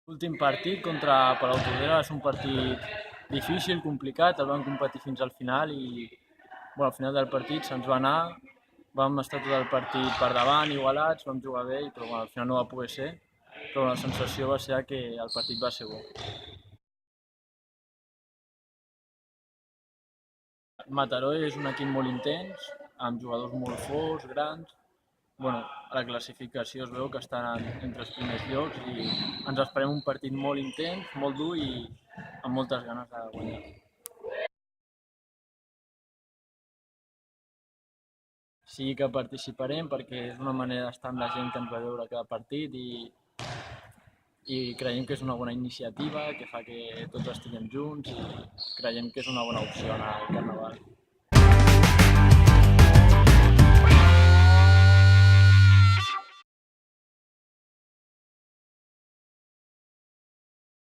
L'últim partit contra Palautordera és un partit difícil, complicat, el vam competir fins al final i al final del partit se'ns va anar, vam estar tot el partit per davant, igualats, vam jugar bé, però al final no va poder ser, però la sensació va ser que el partit va ser bo. Mataró és un equip molt intens, amb jugadors molt forts, grans. A la classificació es veu que estan entre els primers llocs i ens esperem un partit molt intens, molt dur i amb moltes ganes de guanyar. Sí que participarem perquè és una manera d'estar amb la gent que ens va veure cada partit i creiem que és una bona iniciativa que fa que tots estiguem junts i creiem que és una bona opció anar al Carnaval.